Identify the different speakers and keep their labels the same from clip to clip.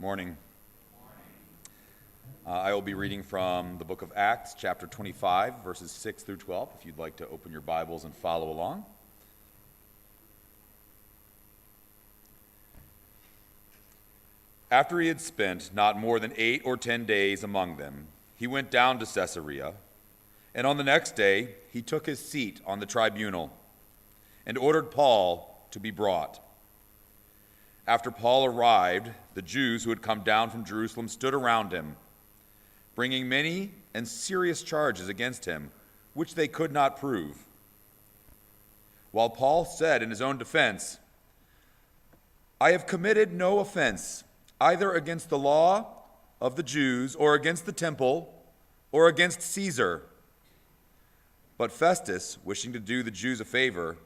Speaker 1: Morning. I will be reading from the book of Acts, chapter 25, verses 6 through 12, if you'd like to open your Bibles and follow along. After he had spent not more than 8 or 10 days among them, he went down to Caesarea, and on the next day he took his seat on the tribunal and ordered Paul to be brought. After Paul arrived, the Jews who had come down from Jerusalem stood around him, bringing many and serious charges against him, which they could not prove. While Paul said in his own defense, "I have committed no offense, either against the law of the Jews, or against the temple, or against Caesar." But Festus, wishing to do the Jews a favor,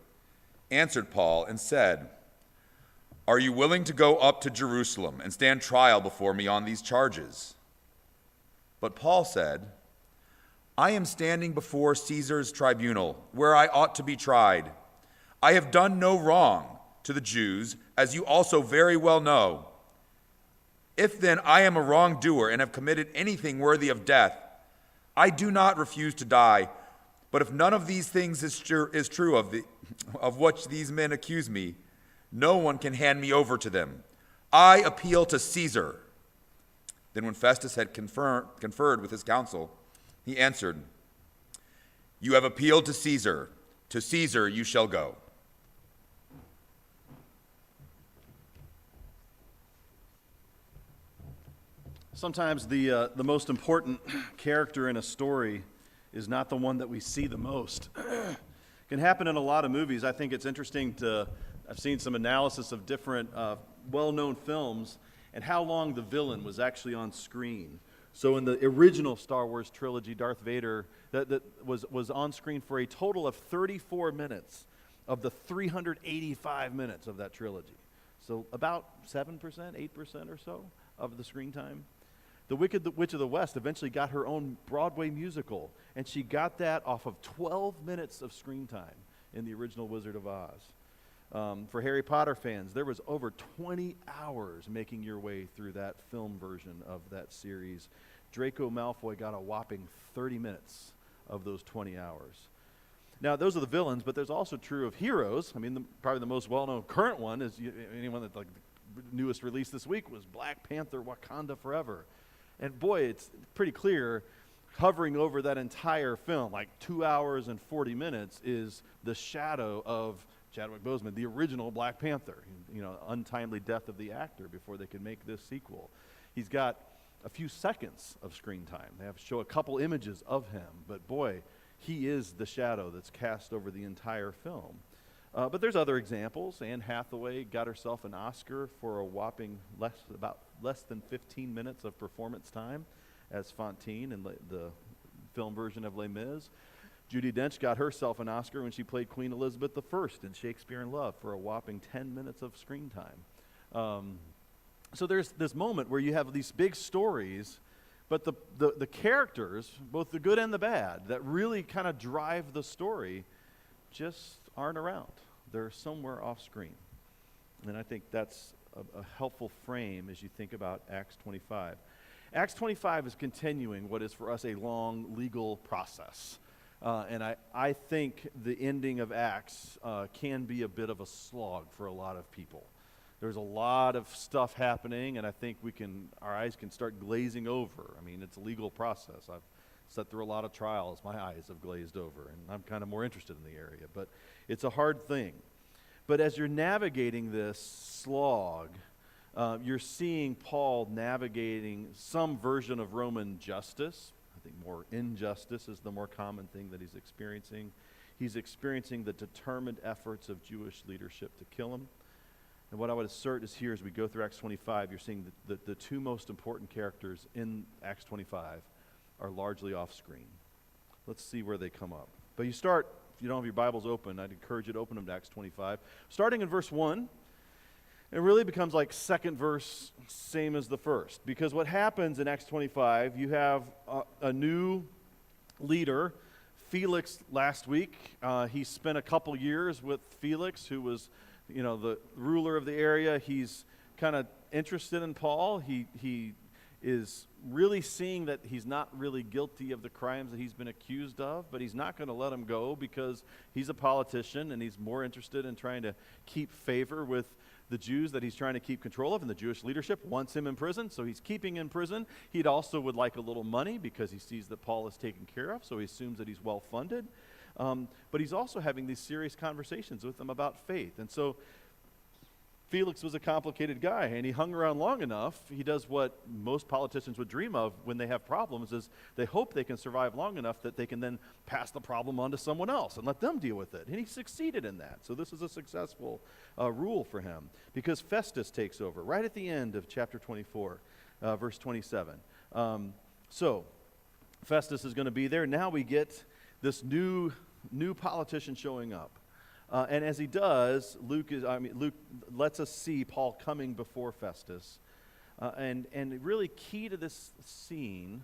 Speaker 1: answered Paul and said, "Are you willing to go up to Jerusalem and stand trial before me on these charges?" But Paul said, "I am standing before Caesar's tribunal, where I ought to be tried. I have done no wrong to the Jews, as you also very well know. If then I am a wrongdoer and have committed anything worthy of death, I do not refuse to die. But if none of these things is true of which these men accuse me, no one can hand me over to them. I appeal to Caesar." Then when Festus had conferred with his council, he answered, "You have appealed to Caesar. To Caesar you shall go."
Speaker 2: Sometimes the most important character in a story is not the one that we see the most. It can happen in a lot of movies. I think it's interesting I've seen some analysis of different well-known films and how long the villain was actually on screen. So in the original Star Wars trilogy, Darth Vader that was on screen for a total of 34 minutes of the 385 minutes of that trilogy. So about 7%, 8% or so of the screen time. The Wicked Witch of the West eventually got her own Broadway musical, and she got that off of 12 minutes of screen time in the original Wizard of Oz. For Harry Potter fans, there was over 20 hours making your way through that film version of that series. Draco Malfoy got a whopping 30 minutes of those 20 hours. Now, those are the villains, but there's also true of heroes. I mean, probably the most well-known current one is anyone that, like, the newest release this week was Black Panther: Wakanda Forever. And boy, it's pretty clear, hovering over that entire film, like 2 hours and 40 minutes, is the shadow of Chadwick Boseman, the original Black Panther, untimely death of the actor before they could make this sequel. He's got a few seconds of screen time. They have to show a couple images of him, but boy, he is the shadow that's cast over the entire film. But there's other examples. Anne Hathaway got herself an Oscar for a whopping less than 15 minutes of performance time as Fantine in the film version of Les Mis. Judi Dench got herself an Oscar when she played Queen Elizabeth I in Shakespeare in Love for a whopping 10 minutes of screen time. So there's this moment where you have these big stories, but the characters, both the good and the bad, that really kind of drive the story just aren't around. They're somewhere off screen. And I think that's a helpful frame as you think about Acts 25. Acts 25 is continuing what is for us a long legal process. And I think the ending of Acts can be a bit of a slog for a lot of people. There's a lot of stuff happening, and I think our eyes can start glazing over. I mean, it's a legal process. I've sat through a lot of trials. My eyes have glazed over, and I'm kind of more interested in the area. But it's a hard thing. But as you're navigating this slog, you're seeing Paul navigating some version of Roman justice. I think more injustice is the more common thing that he's experiencing. He's experiencing the determined efforts of Jewish leadership to kill him. And what I would assert is here, as we go through Acts 25, you're seeing the two most important characters in Acts 25 are largely off screen. Let's see where they come up. But you start, if you don't have your Bibles open, I'd encourage you to open them to Acts 25. Starting in verse 1, it really becomes like second verse, same as the first. Because what happens in Acts 25, you have a new leader, Felix, last week. He spent a couple years with Felix, who was the ruler of the area. He's kind of interested in Paul. He is really seeing that he's not really guilty of the crimes that he's been accused of, but he's not going to let him go because he's a politician and he's more interested in trying to keep favor with the Jews that he's trying to keep control of, and the Jewish leadership wants him in prison, so he's keeping him in prison. He'd also would like a little money because he sees that Paul is taken care of, so he assumes that he's well funded. But he's also having these serious conversations with them about faith. And so Felix was a complicated guy, and he hung around long enough. He does what most politicians would dream of when they have problems, is they hope they can survive long enough that they can then pass the problem on to someone else and let them deal with it. And he succeeded in that. So this is a successful rule for him, because Festus takes over right at the end of chapter 24, verse 27. So Festus is going to be there. Now we get this new politician showing up. And as he does, Luke lets us see Paul coming before Festus. And really key to this scene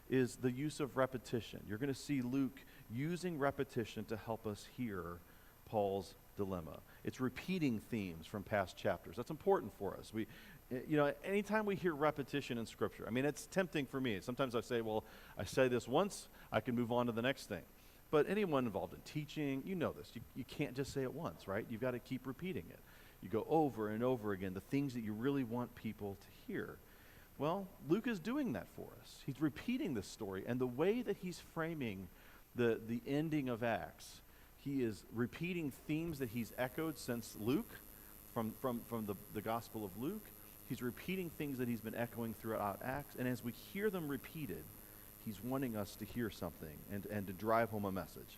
Speaker 2: is the use of repetition. You're going to see Luke using repetition to help us hear Paul's dilemma. It's repeating themes from past chapters. That's important for us. Anytime we hear repetition in Scripture, it's tempting for me. Sometimes I say, well, I say this once, I can move on to the next thing. But anyone involved in teaching, you know this. You can't just say it once, right? You've got to keep repeating it. You go over and over again, the things that you really want people to hear. Well, Luke is doing that for us. He's repeating this story, and the way that he's framing the ending of Acts, he is repeating themes that he's echoed since Luke, from the Gospel of Luke. He's repeating things that he's been echoing throughout Acts, and as we hear them repeated, he's wanting us to hear something and to drive home a message.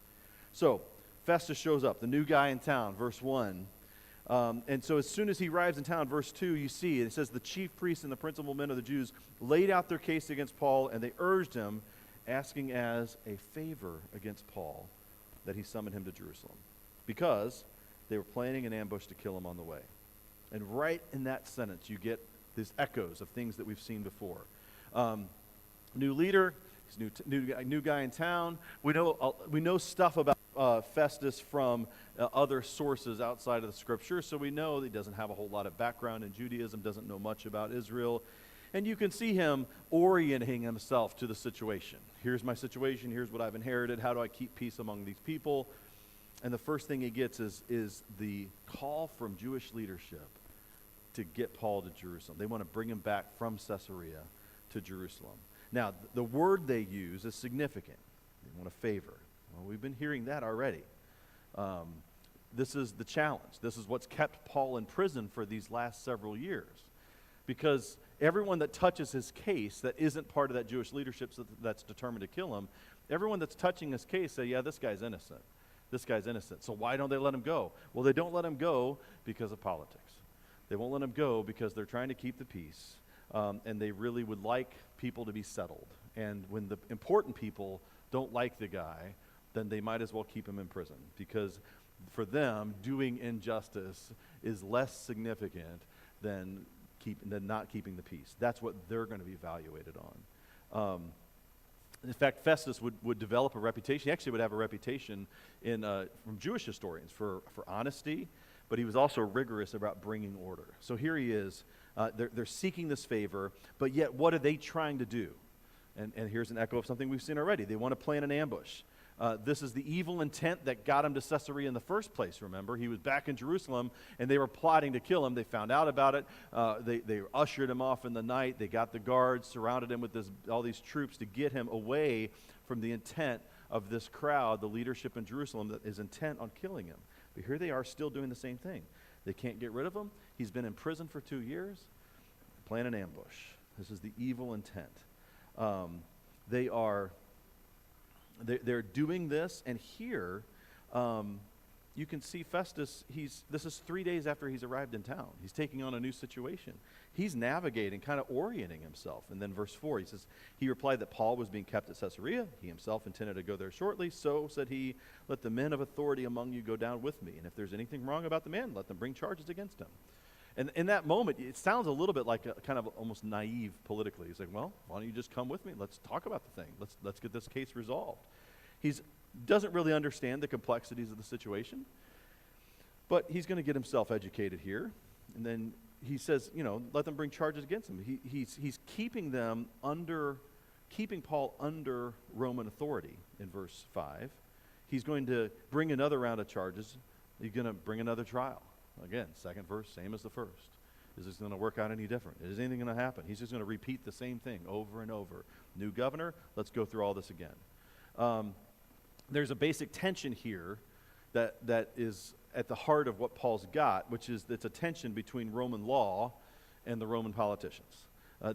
Speaker 2: So Festus shows up, the new guy in town, verse 1. And so as soon as he arrives in town, verse 2, you see, it says, the chief priests and the principal men of the Jews laid out their case against Paul, and they urged him, asking as a favor against Paul that he summon him to Jerusalem, because they were planning an ambush to kill him on the way. And right in that sentence, you get these echoes of things that we've seen before. New leader. He's new guy in town. We know stuff about Festus from other sources outside of the Scripture, so we know that he doesn't have a whole lot of background in Judaism, doesn't know much about Israel, and you can see him orienting himself to the situation. Here's my situation. Here's what I've inherited. How do I keep peace among these people? And the first thing he gets is the call from Jewish leadership to get Paul to Jerusalem. They want to bring him back from Caesarea to Jerusalem. Now, the word they use is significant. They want a favor. Well, we've been hearing that already. This is the challenge. This is what's kept Paul in prison for these last several years. Because everyone that touches his case that isn't part of that Jewish leadership that's determined to kill him, everyone that's touching his case say, yeah, this guy's innocent. This guy's innocent. So why don't they let him go? Well, they don't let him go because of politics. They won't let him go because they're trying to keep the peace. And they really would like people to be settled. And when the important people don't like the guy, then they might as well keep him in prison, because for them, doing injustice is less significant than not keeping the peace. That's what they're going to be evaluated on. In fact, Festus would develop a reputation. He actually would have a reputation from Jewish historians for honesty, but he was also rigorous about bringing order. So here he is. They're seeking this favor, but yet what are they trying to do? And here's an echo of something we've seen already. They want to plan an ambush. This is the evil intent that got him to Caesarea in the first place, remember. He was back in Jerusalem, and they were plotting to kill him. They found out about it. They ushered him off in the night. They got the guards, surrounded him with all these troops to get him away from the intent of this crowd, the leadership in Jerusalem that is intent on killing him. But here they are still doing the same thing. They can't get rid of him. He's been in prison for 2 years. Plan an ambush. This is the evil intent. They're doing this, and here you can see Festus. This is 3 days after he's arrived in town. He's taking on a new situation. He's navigating, kind of orienting himself. And then verse 4, he says, he replied that Paul was being kept at Caesarea. He himself intended to go there shortly. So, said he, let the men of authority among you go down with me. And if there's anything wrong about the man, let them bring charges against him. And in that moment, it sounds a little bit like a kind of almost naive politically. He's like, well, why don't you just come with me? Let's talk about the thing. Let's get this case resolved. He doesn't really understand the complexities of the situation, but he's going to get himself educated here. And then he says, let them bring charges against him. He's keeping Paul under Roman authority in verse 5. He's going to bring another round of charges. He's going to bring another trial. Again, second verse, same as the first. Is this going to work out any different? Is anything going to happen? He's just going to repeat the same thing over and over. New governor, let's go through all this again. There's a basic tension here that is at the heart of what Paul's got, which is it's a tension between Roman law and the Roman politicians.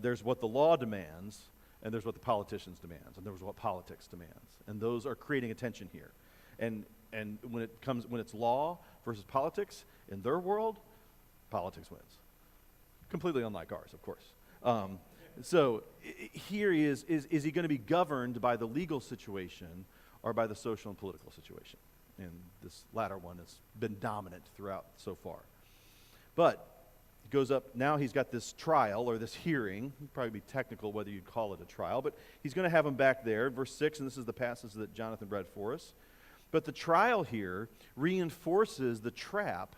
Speaker 2: There's what the law demands, and there's what the politicians demands, and there's what politics demands. And those are creating a tension here. And when it's law versus politics, in their world, politics wins. Completely unlike ours, of course. So here he is he going to be governed by the legal situation or by the social and political situation? And this latter one has been dominant throughout so far. But he goes up, now he's got this trial or this hearing. It'd probably be technical whether you'd call it a trial, but he's going to have him back there. Verse 6, and this is the passage that Jonathan read for us. But the trial here reinforces the trap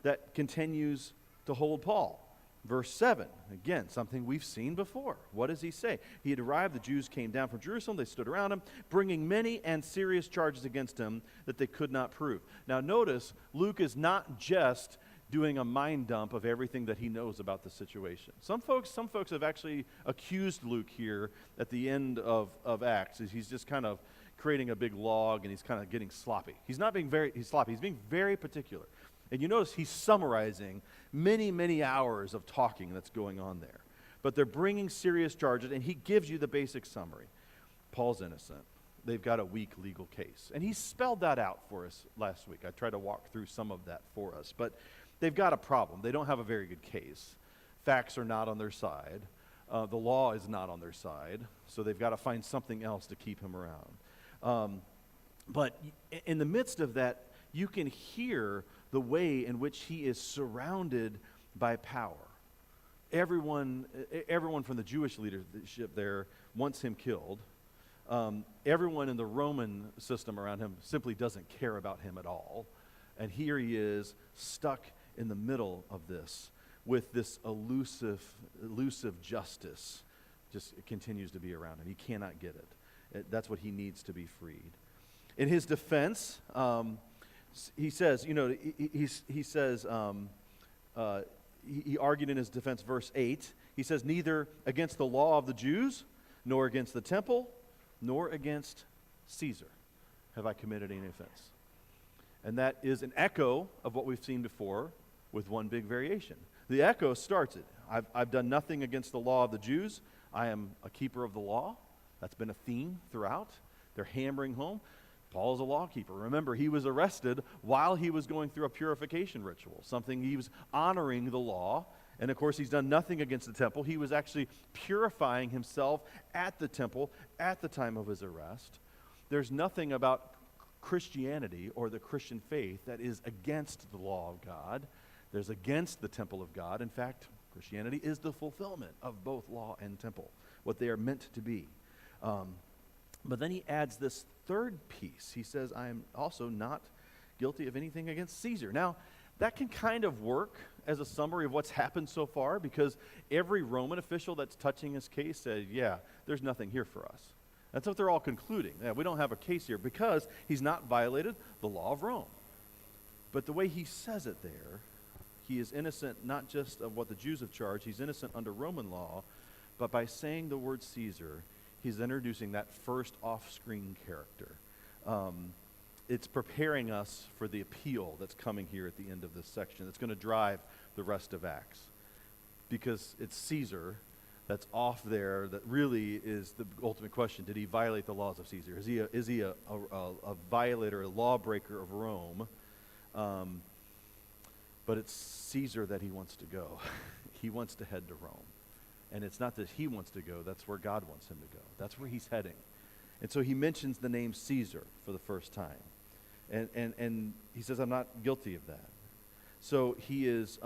Speaker 2: that continues to hold Paul. Verse 7, again, something we've seen before. What does he say? He had arrived, the Jews came down from Jerusalem, they stood around him, bringing many and serious charges against him that they could not prove. Now notice, Luke is not just doing a mind dump of everything that he knows about the situation. Some folks have actually accused Luke here at the end of Acts. He's just kind of creating a big log and he's kind of getting sloppy. He's not being sloppy, he's being very particular. And you notice he's summarizing many, many hours of talking that's going on there. But they're bringing serious charges, and he gives you the basic summary. Paul's innocent. They've got a weak legal case. And he spelled that out for us last week. I tried to walk through some of that for us. But they've got a problem. They don't have a very good case. Facts are not on their side. The law is not on their side. So they've got to find something else to keep him around. But in the midst of that, you can hear the way in which he is surrounded by power. Everyone from the Jewish leadership there wants him killed. Everyone in the Roman system around him simply doesn't care about him at all. And here he is stuck in the middle of this with this elusive justice. Just it continues to be around him. He cannot get it. That's what he needs to be freed. In his defense, he says, he argued in his defense, verse 8, he says, neither against the law of the Jews, nor against the temple, nor against Caesar have I committed any offense. And that is an echo of what we've seen before with one big variation. The echo starts it. I've done nothing against the law of the Jews. I am a keeper of the law. That's been a theme throughout. They're hammering home. Paul is a lawkeeper. Remember, he was arrested while he was going through a purification ritual, something he was honoring the law. And of course, he's done nothing against the temple. He was actually purifying himself at the temple at the time of his arrest. There's nothing about Christianity or the Christian faith that is against the law of God. There's against the temple of God. In fact, Christianity is the fulfillment of both law and temple, what they are meant to be. But then he adds this third piece. He says, I am also not guilty of anything against Caesar. Now, that can kind of work as a summary of what's happened so far, because every Roman official that's touching his case said, yeah, there's nothing here for us. That's what they're all concluding. Yeah, we don't have a case here because he's not violated the law of Rome. But the way he says it there, he is innocent not just of what the Jews have charged, he's innocent under Roman law, but by saying the word Caesar, he's introducing that first off-screen character. It's preparing us for the appeal that's coming here at the end of this section. It's going to drive the rest of Acts. Because it's Caesar that's off there that really is the ultimate question. Did he violate the laws of Caesar? Is he a violator, a lawbreaker of Rome? But it's Caesar that he wants to go. He wants to head to Rome. And it's not that he wants to go, that's where God wants him to go. That's where he's heading. And so he mentions the name Caesar for the first time. And he says, I'm not guilty of that. So he's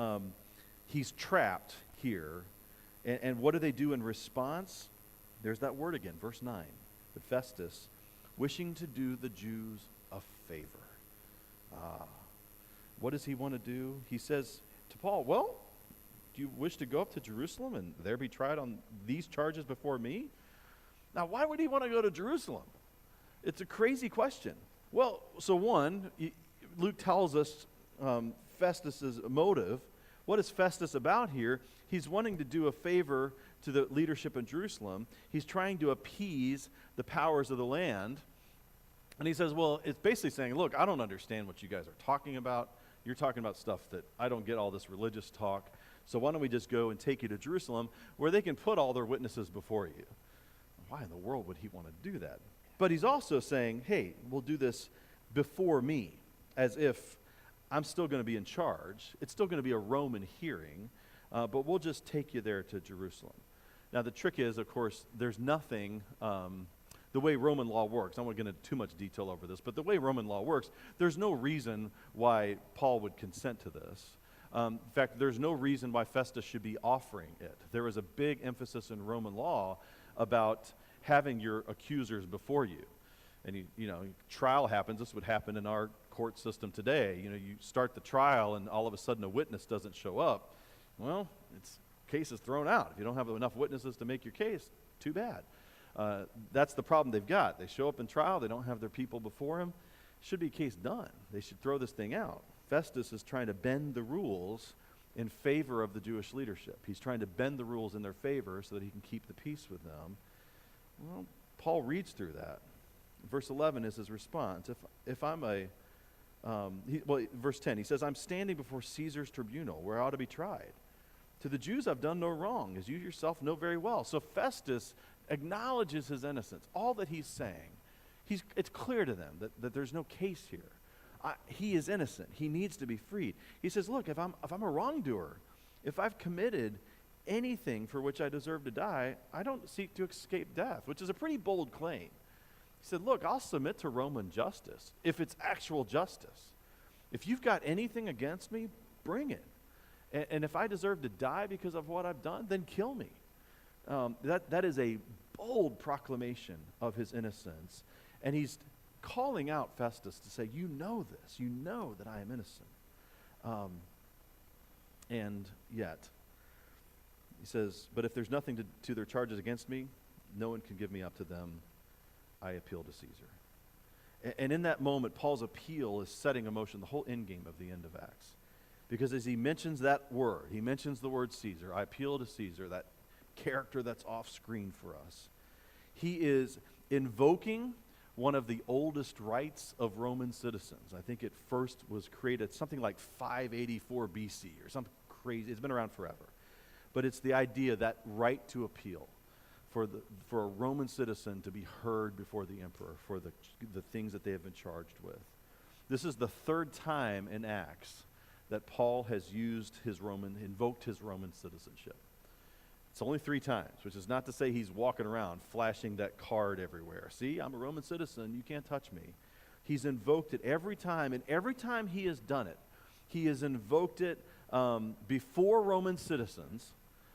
Speaker 2: trapped here. And what do they do in response? There's that word again, verse 9. But Festus, wishing to do the Jews a favor. What does he want to do? He says to Paul, well, do you wish to go up to Jerusalem and there be tried on these charges before me? Now, why would he want to go to Jerusalem? It's a crazy question. Well, so one, Luke tells us Festus's motive. What is Festus about here? He's wanting to do a favor to the leadership in Jerusalem. He's trying to appease the powers of the land. And he says, well, it's basically saying, look, I don't understand what you guys are talking about. You're talking about stuff that I don't get all this religious talk. So why don't we just go and take you to Jerusalem where they can put all their witnesses before you? Why in the world would he want to do that? But he's also saying, hey, we'll do this before me, as if I'm still going to be in charge. It's still going to be a Roman hearing, but we'll just take you there to Jerusalem. Now, the trick is, of course, there's nothing, the way Roman law works, I won't get into too much detail over this, but the way Roman law works, there's no reason why Paul would consent to this. In fact, there's no reason why Festus should be offering it. There is a big emphasis in Roman law about having your accusers before you. And trial happens. This would happen in our court system today. You start the trial and all of a sudden a witness doesn't show up. Well, case is thrown out. If you don't have enough witnesses to make your case, too bad. That's the problem they've got. They show up in trial, they don't have their people before them. Should be case done. They should throw this thing out. Festus is trying to bend the rules in favor of the Jewish leadership. He's trying to bend the rules in their favor so that he can keep the peace with them. Well, Paul reads through that. Verse 11 is his response. Verse 10, he says, I'm standing before Caesar's tribunal where I ought to be tried. To the Jews I've done no wrong, as you yourself know very well. So Festus acknowledges his innocence. All that he's saying, it's clear to them that there's no case here. He is innocent. He needs to be freed. He says, look, if I'm a wrongdoer, if I've committed anything for which I deserve to die, I don't seek to escape death, which is a pretty bold claim. He said, look, I'll submit to Roman justice if it's actual justice. If you've got anything against me, bring it. And if I deserve to die because of what I've done, then kill me. That is a bold proclamation of his innocence. And he's calling out Festus to say, you know this. You know that I am innocent. And yet, he says, but if there's nothing to their charges against me, no one can give me up to them. I appeal to Caesar. And in that moment, Paul's appeal is setting in motion the whole endgame of the end of Acts. Because as he mentions that word, he mentions the word Caesar, I appeal to Caesar, that character that's off screen for us. He is invoking one of the oldest rights of Roman citizens. I think it first was created something like 584 BC or something crazy. It's been around forever. But it's the idea, that right to appeal for a Roman citizen to be heard before the emperor for the things that they have been charged with. This is the third time in Acts that Paul has invoked his Roman citizenship. It's only 3 times, which is not to say he's walking around flashing that card everywhere. See, I'm a Roman citizen, you can't touch me. He's invoked it every time, and every time he has done it, he has invoked it before Roman citizens.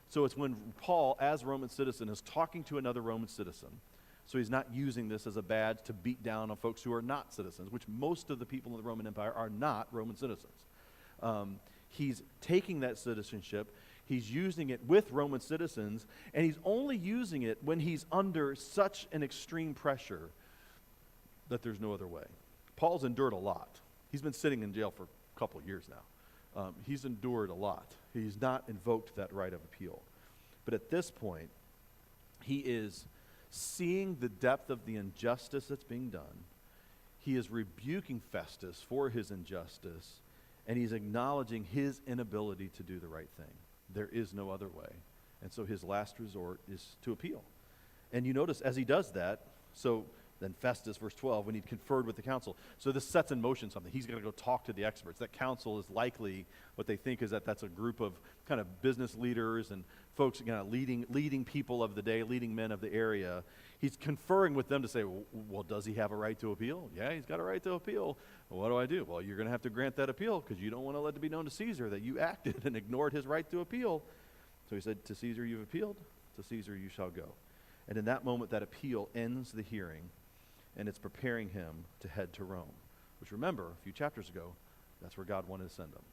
Speaker 2: So it's when Paul, as a Roman citizen, is talking to another Roman citizen. So he's not using this as a badge to beat down on folks who are not citizens, which most of the people in the Roman Empire are not Roman citizens. He's taking that citizenship, he's using it with Roman citizens, and he's only using it when he's under such an extreme pressure that there's no other way. Paul's endured a lot. He's been sitting in jail for a couple of years now. He's endured a lot. He's not invoked that right of appeal. But at this point, he is seeing the depth of the injustice that's being done. He is rebuking Festus for his injustice, and he's acknowledging his inability to do the right thing. There is no other way. And so his last resort is to appeal. And you notice as he does that, so then Festus, verse 12, when he conferred with the council. So this sets in motion something. He's going to go talk to the experts. That council is likely, what they think is that's a group of kind of business leaders and folks leading people of the day, leading men of the area. He's conferring with them to say, well, does he have a right to appeal? Yeah, he's got a right to appeal. Well, what do I do? Well, you're going to have to grant that appeal because you don't want to let it be known to Caesar that you acted and ignored his right to appeal. So he said, to Caesar you've appealed, to Caesar you shall go. And in that moment, that appeal ends the hearing, and it's preparing him to head to Rome, which, remember, a few chapters ago, that's where God wanted to send him.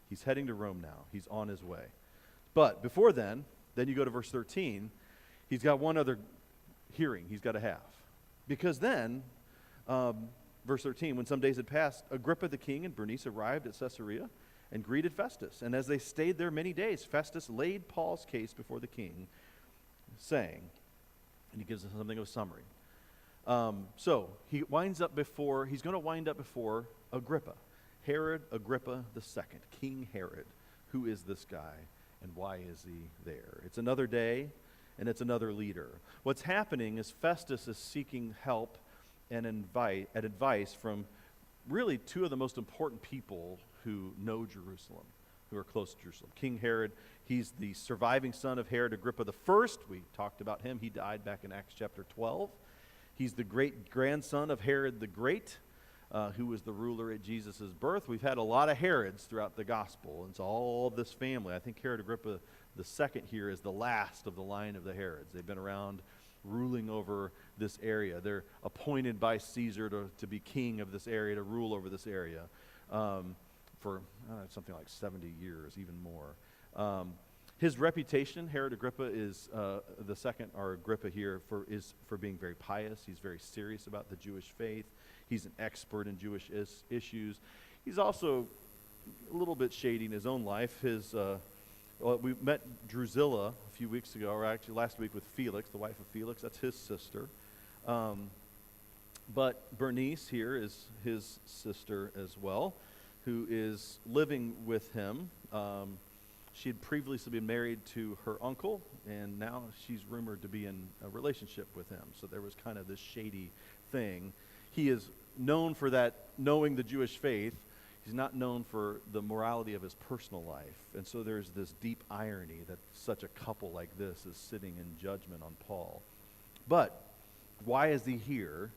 Speaker 2: He's heading to Rome now. He's on his way. But before then you go to verse 13, he's got one other hearing he's got to have. Because then, verse 13, when some days had passed, Agrippa the king and Bernice arrived at Caesarea and greeted Festus. And as they stayed there many days, Festus laid Paul's case before the king, saying, and he gives us something of a summary. So he's going to wind up before Agrippa, Herod Agrippa II, King Herod. Who is this guy and why is he there? It's another day and it's another leader. What's happening is Festus is seeking help and advice from really two of the most important people who know Jerusalem, who are close to Jerusalem. King Herod, he's the surviving son of Herod Agrippa I. We talked about him. He died back in Acts chapter 12. He's the great-grandson of Herod the Great, who was the ruler at Jesus' birth. We've had a lot of Herods throughout the gospel, and so all of this family. I think Herod Agrippa II here is the last of the line of the Herods. They've been around ruling over this area. They're appointed by Caesar to be king of this area, to rule over this area for something like 70 years, even more. His reputation, Herod Agrippa is the second, or Agrippa here, for being very pious. He's very serious about the Jewish faith. He's an expert in Jewish issues. He's also a little bit shady in his own life. We met Drusilla a few weeks ago, or actually last week with Felix, the wife of Felix. That's his sister. But Bernice here is his sister as well, who is living with him. She had previously been married to her uncle, and now she's rumored to be in a relationship with him. So there was kind of this shady thing. He is known for that, knowing the Jewish faith. He's not known for the morality of his personal life. And so there's this deep irony that such a couple like this is sitting in judgment on Paul. But why is he here?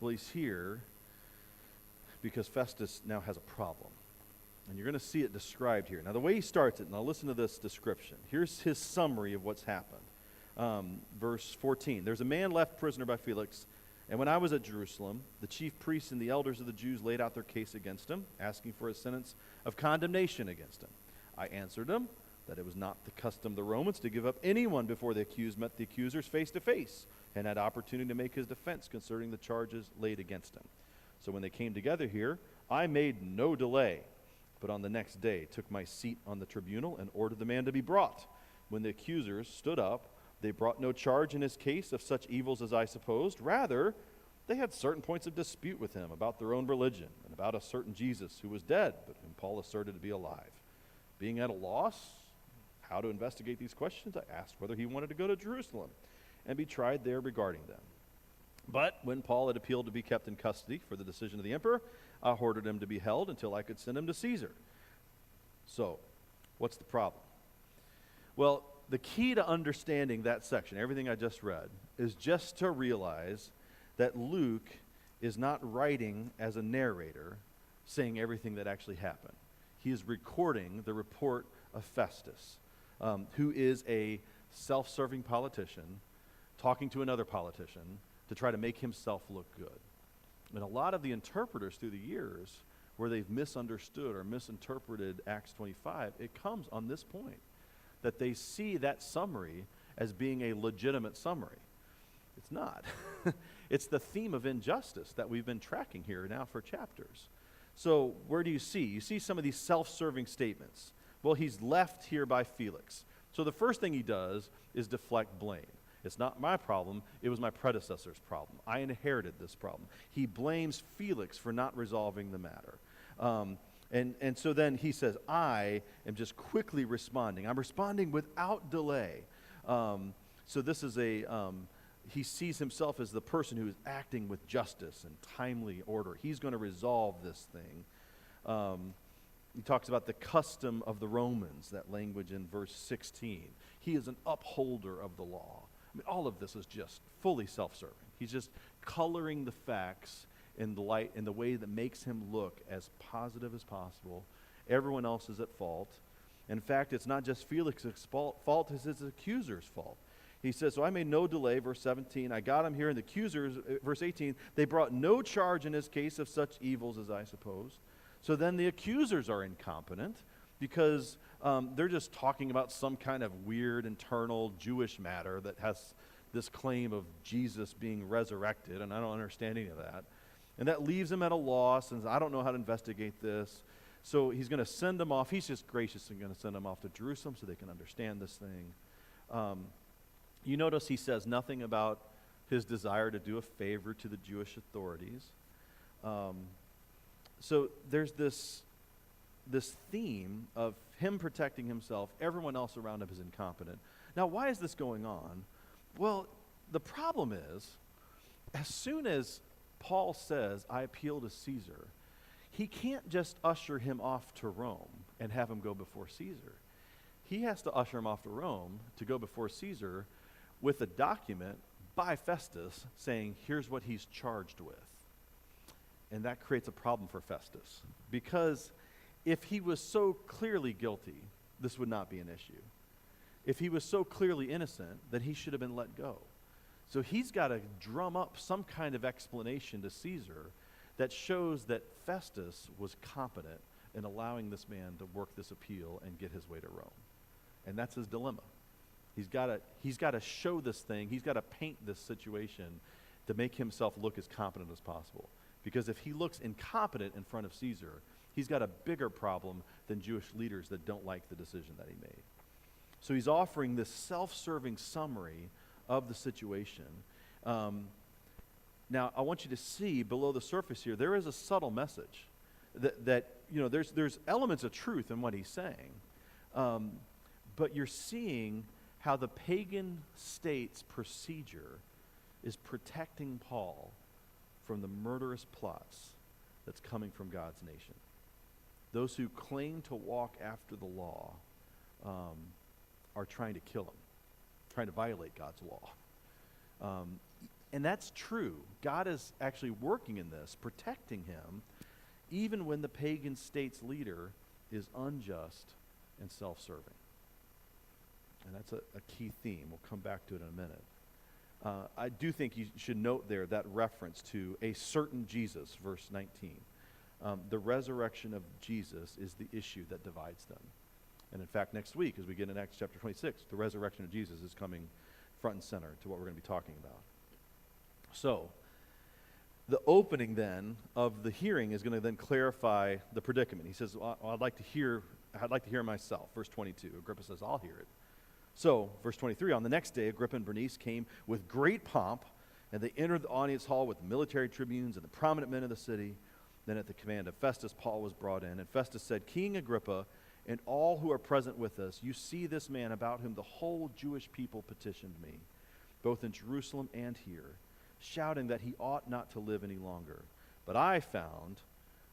Speaker 2: Well, he's here because Festus now has a problem. And you're going to see it described here. Now, the way he starts it, now listen to this description. Here's his summary of what's happened. Verse 14, there's a man left prisoner by Felix, and when I was at Jerusalem, the chief priests and the elders of the Jews laid out their case against him, asking for a sentence of condemnation against him. I answered them that it was not the custom of the Romans to give up anyone before the accused met the accusers face to face and had opportunity to make his defense concerning the charges laid against him. So when they came together here, I made no delay, but on the next day took my seat on the tribunal and ordered the man to be brought. When the accusers stood up, they brought no charge in his case of such evils as I supposed. Rather, they had certain points of dispute with him about their own religion and about a certain Jesus who was dead, but whom Paul asserted to be alive. Being at a loss how to investigate these questions, I asked whether he wanted to go to Jerusalem and be tried there regarding them. But when Paul had appealed to be kept in custody for the decision of the emperor, I ordered him to be held until I could send him to Caesar. So, what's the problem? Well, the key to understanding that section, everything I just read, is just to realize that Luke is not writing as a narrator saying everything that actually happened. He is recording the report of Festus, who is a self-serving politician talking to another politician to try to make himself look good. And a lot of the interpreters through the years, where they've misunderstood or misinterpreted Acts 25, it comes on this point, that they see that summary as being a legitimate summary. It's not. It's the theme of injustice that we've been tracking here now for chapters. So where do you see? You see some of these self-serving statements. Well, he's left here by Felix. So the first thing he does is deflect blame. It's not my problem, it was my predecessor's problem. I inherited this problem. He blames Felix for not resolving the matter. And so then he says, I am just quickly responding. I'm responding without delay. So this is he sees himself as the person who is acting with justice and timely order. He's going to resolve this thing. He talks about the custom of the Romans, that language in verse 16. He is an upholder of the law. I mean, all of this is just fully self-serving. He's just coloring the facts in the light, in the way that makes him look as positive as possible. Everyone else is at fault. In fact, it's not just Felix's fault, it's his accuser's fault. He says, so I made no delay, verse 17. I got him here, and the accusers, verse 18, they brought no charge in his case of such evils as I supposed. So then the accusers are incompetent. because they're just talking about some kind of weird internal Jewish matter that has this claim of Jesus being resurrected, and I don't understand any of that. And that leaves him at a loss, and I don't know how to investigate this. So he's going to send them off. He's just gracious and going to send them off to Jerusalem so they can understand this thing. You notice he says nothing about his desire to do a favor to the Jewish authorities. So there's this theme of him protecting himself. Everyone else around him is incompetent. Now, why is this going on? Well, the problem is, as soon as Paul says, I appeal to Caesar, he can't just usher him off to Rome and have him go before Caesar. He has to usher him off to Rome to go before Caesar with a document by Festus saying, here's what he's charged with. And that creates a problem for Festus, because if he was so clearly guilty, this would not be an issue. If he was so clearly innocent, then he should have been let go. So he's got to drum up some kind of explanation to Caesar that shows that Festus was competent in allowing this man to work this appeal and get his way to Rome. And that's his dilemma. He's got to show this thing. He's got to paint this situation to make himself look as competent as possible. Because if he looks incompetent in front of Caesar, he's got a bigger problem than Jewish leaders that don't like the decision that he made. So he's offering this self-serving summary of the situation. Now, I want you to see below the surface here, there is a subtle message that there's elements of truth in what he's saying. But you're seeing how the pagan state's procedure is protecting Paul from the murderous plots that's coming from God's nation. Those who claim to walk after the law are trying to kill him, trying to violate God's law. And that's true. God is actually working in this, protecting him, even when the pagan state's leader is unjust and self-serving. And that's a key theme. We'll come back to it in a minute. I do think you should note there that reference to a certain Jesus, verse 19. The resurrection of Jesus is the issue that divides them. And in fact, next week, as we get in Acts chapter 26, the resurrection of Jesus is coming front and center to what we're going to be talking about. So, the opening then of the hearing is going to then clarify the predicament. He says, well, I'd like to hear myself. Verse 22, Agrippa says, I'll hear it. So, verse 23, on the next day, Agrippa and Bernice came with great pomp, and they entered the audience hall with military tribunes and the prominent men of the city. Then at the command of Festus, Paul was brought in, and Festus said, King Agrippa, and all who are present with us, you see this man about whom the whole Jewish people petitioned me, both in Jerusalem and here, shouting that he ought not to live any longer. But I found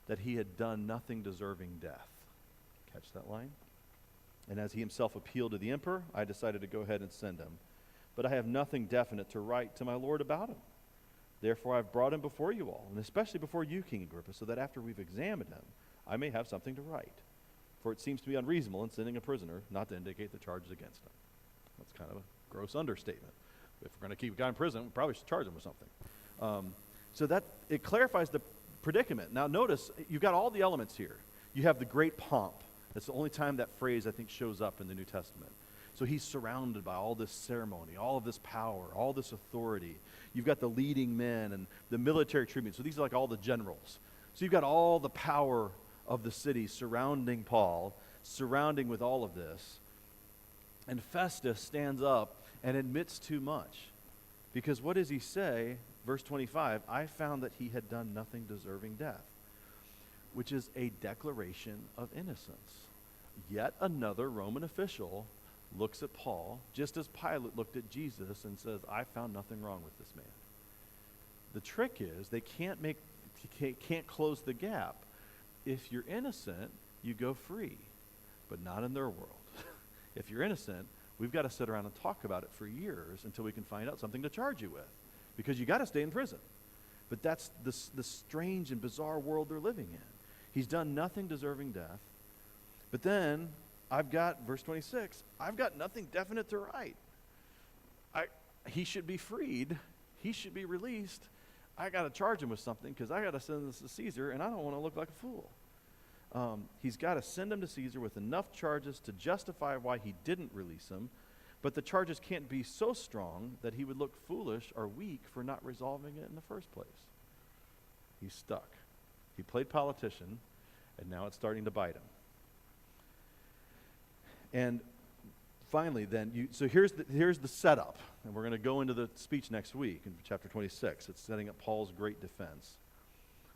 Speaker 2: that he had done nothing deserving death. Catch that line? And as he himself appealed to the emperor, I decided to go ahead and send him. But I have nothing definite to write to my lord about him. Therefore I've brought him before you all, and especially before you, King Agrippa, so that after we've examined him, I may have something to write. For it seems to be unreasonable in sending a prisoner not to indicate the charges against him. That's kind of a gross understatement. If we're going to keep a guy in prison, we probably should charge him with something. So that it clarifies the predicament. Now notice, you've got all the elements here. You have the great pomp. That's the only time that phrase, I think, shows up in the New Testament. So he's surrounded by all this ceremony, all of this power, all this authority. You've got the leading men and the military tribunes. So these are like all the generals. So you've got all the power of the city surrounding Paul, surrounding with all of this. And Festus stands up and admits too much. Because what does he say? Verse 25, I found that he had done nothing deserving death, which is a declaration of innocence. Yet another Roman official looks at Paul, just as Pilate looked at Jesus and says, I found nothing wrong with this man. The trick is they can't close the gap. If you're innocent, you go free, but not in their world. If you're innocent, we've got to sit around and talk about it for years until we can find out something to charge you with, because you got to stay in prison. But that's the strange and bizarre world they're living in. He's done nothing deserving death. But then I've got, verse 26, I've got nothing definite to write. He should be freed. He should be released. I got to charge him with something because I got to send this to Caesar, and I don't want to look like a fool. He's got to send him to Caesar with enough charges to justify why he didn't release him, but the charges can't be so strong that he would look foolish or weak for not resolving it in the first place. He's stuck. He played politician, and now it's starting to bite him. And finally, then, so here's the setup, and we're going to go into the speech next week in chapter 26. It's setting up Paul's great defense.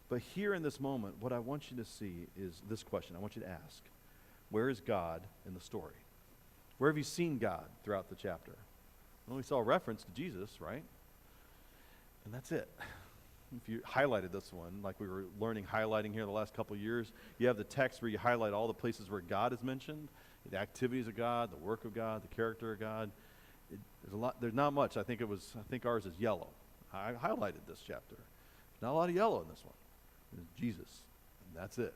Speaker 2: But here in this moment, what I want you to see is this question. I want you to ask, where is God in the story? Where have you seen God throughout the chapter? Well, we saw a reference to Jesus, right? And that's it. If you highlighted this one, like we were learning highlighting here the last couple of years, you have the text where you highlight all the places where God is mentioned, the activities of God, the work of God, the character of God. There's not much. I think ours is yellow. I highlighted this chapter. Not a lot of yellow in this one. It's Jesus, and that's it.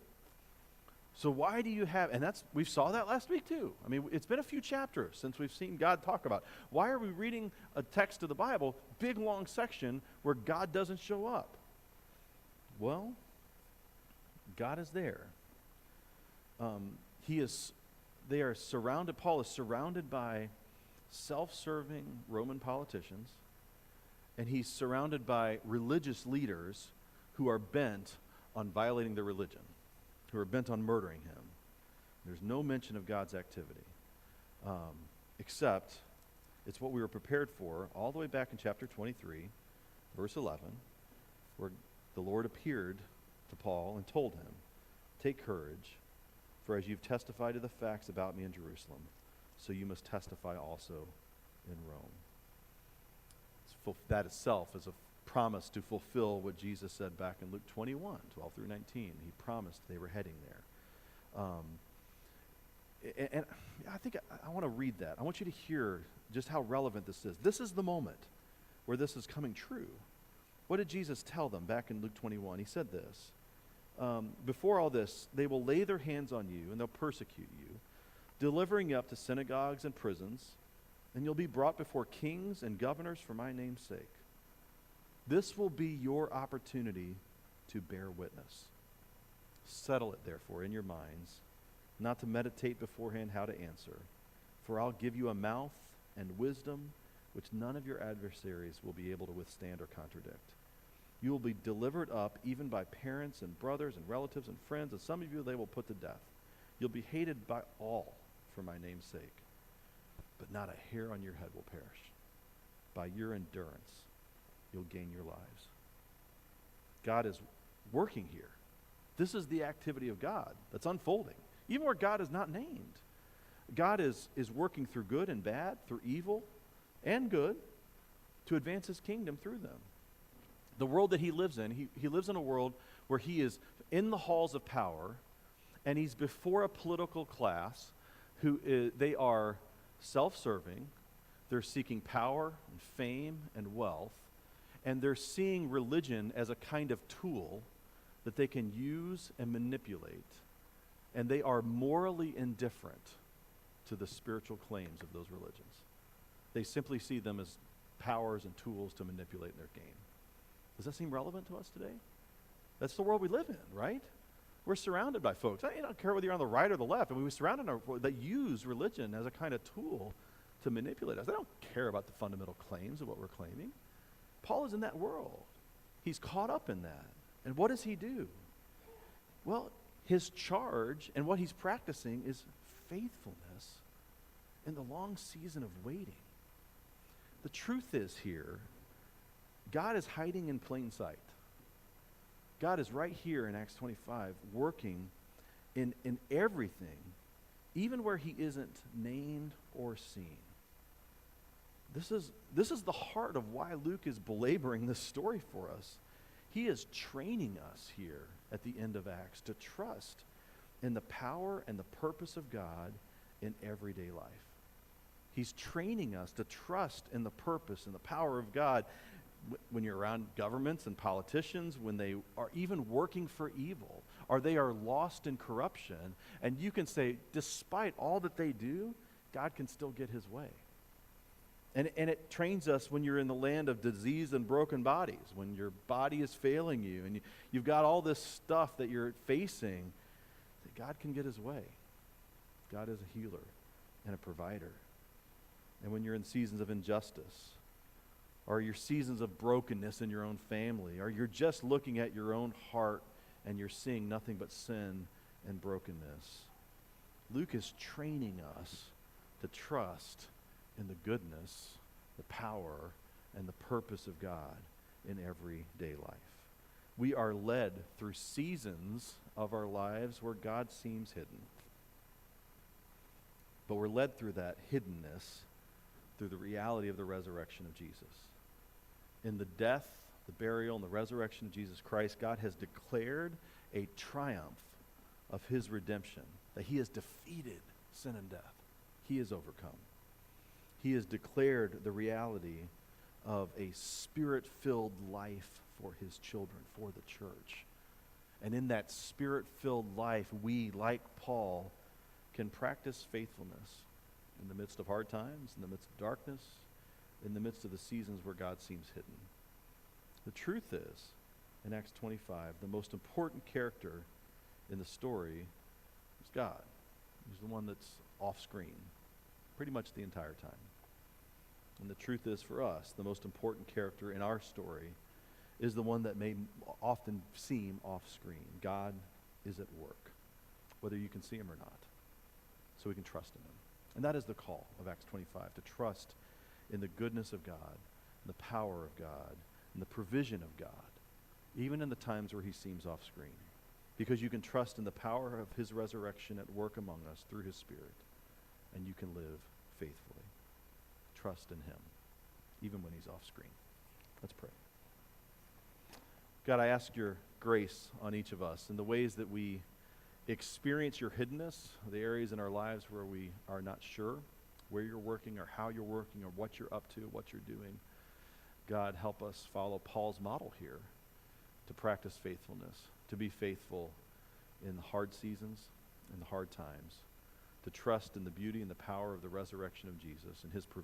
Speaker 2: So why do you have, and we saw that last week too. I mean, it's been a few chapters since we've seen God talk about. Why are we reading a text of the Bible, big long section, where God doesn't show up? Well, God is there. Paul is surrounded by self-serving Roman politicians, and he's surrounded by religious leaders who are bent on violating their religion, who are bent on murdering him. There's no mention of God's activity, except it's what we were prepared for all the way back in chapter 23, verse 11, where the Lord appeared to Paul and told him, "Take courage, for as you've testified to the facts about me in Jerusalem, so you must testify also in Rome." That itself is a promise to fulfill what Jesus said back in Luke 21, 12 through 19. He promised they were heading there. And I think I want to read that. I want you to hear just how relevant this is. This is the moment where this is coming true. What did Jesus tell them back in Luke 21? He said this, before all this, they will lay their hands on you and they'll persecute you, delivering you up to synagogues and prisons, and you'll be brought before kings and governors for my name's sake. This will be your opportunity to bear witness. Settle it, therefore, in your minds, not to meditate beforehand how to answer. For I'll give you a mouth and wisdom which none of your adversaries will be able to withstand or contradict. You will be delivered up even by parents and brothers and relatives and friends, and some of you they will put to death. You'll be hated by all for my name's sake, but not a hair on your head will perish. By your endurance, you'll gain your lives. God is working here. This is the activity of God that's unfolding, even where God is not named. God is working through good and bad, through evil and good, to advance his kingdom through them. The world that he lives in, he lives in a world where he is in the halls of power, and he's before a political class they are self-serving, they're seeking power and fame and wealth, and they're seeing religion as a kind of tool that they can use and manipulate, and they are morally indifferent to the spiritual claims of those religions. They simply see them as powers and tools to manipulate their game. Does that seem relevant to us today? That's the world we live in, right? We're surrounded by folks. I don't care whether you're on the right or the left. I mean, we're surrounded that use religion as a kind of tool to manipulate us. They don't care about the fundamental claims of what we're claiming. Paul is in that world. He's caught up in that. And what does he do? Well, his charge and what he's practicing is faithfulness in the long season of waiting. The truth is here, God is hiding in plain sight. God is right here in Acts 25 working in everything, even where he isn't named or seen. This is the heart of why Luke is belaboring this story for us. He is training us here at the end of Acts to trust in the power and the purpose of God in everyday life. He's training us to trust in the purpose and the power of God when you're around governments and politicians, when they are even working for evil, or they are lost in corruption, and you can say, despite all that they do, God can still get his way. And it trains us when you're in the land of disease and broken bodies, when your body is failing you, and you've got all this stuff that you're facing. God can get his way. God is a healer and a provider. And when you're in seasons of injustice, or your seasons of brokenness in your own family, or you're just looking at your own heart and you're seeing nothing but sin and brokenness, Luke is training us to trust in the goodness, the power, and the purpose of God in everyday life. We are led through seasons of our lives where God seems hidden. But we're led through that hiddenness through the reality of the resurrection of Jesus. In the death, the burial, and the resurrection of Jesus Christ, God has declared a triumph of his redemption, that he has defeated sin and death. He has overcome. He has declared the reality of a spirit-filled life for his children, for the church. And in that spirit-filled life, we, like Paul, can practice faithfulness in the midst of hard times, in the midst of darkness, in the midst of the seasons where God seems hidden. The truth is, in Acts 25, the most important character in the story is God. He's the one that's off screen pretty much the entire time. And the truth is, for us, the most important character in our story is the one that may often seem off screen. God is at work, whether you can see him or not, so we can trust in him. And that is the call of Acts 25, to trust in the goodness of God, the power of God, and the provision of God, even in the times where he seems off screen. Because you can trust in the power of his resurrection at work among us through his Spirit, and you can live faithfully. Trust in him, even when he's off screen. Let's pray. God, I ask your grace on each of us in the ways that we experience your hiddenness, the areas in our lives where we are not sure where you're working or how you're working or what you're up to, what you're doing. God, help us follow Paul's model here to practice faithfulness, to be faithful in the hard seasons, in the hard times, to trust in the beauty and the power of the resurrection of Jesus and his provision.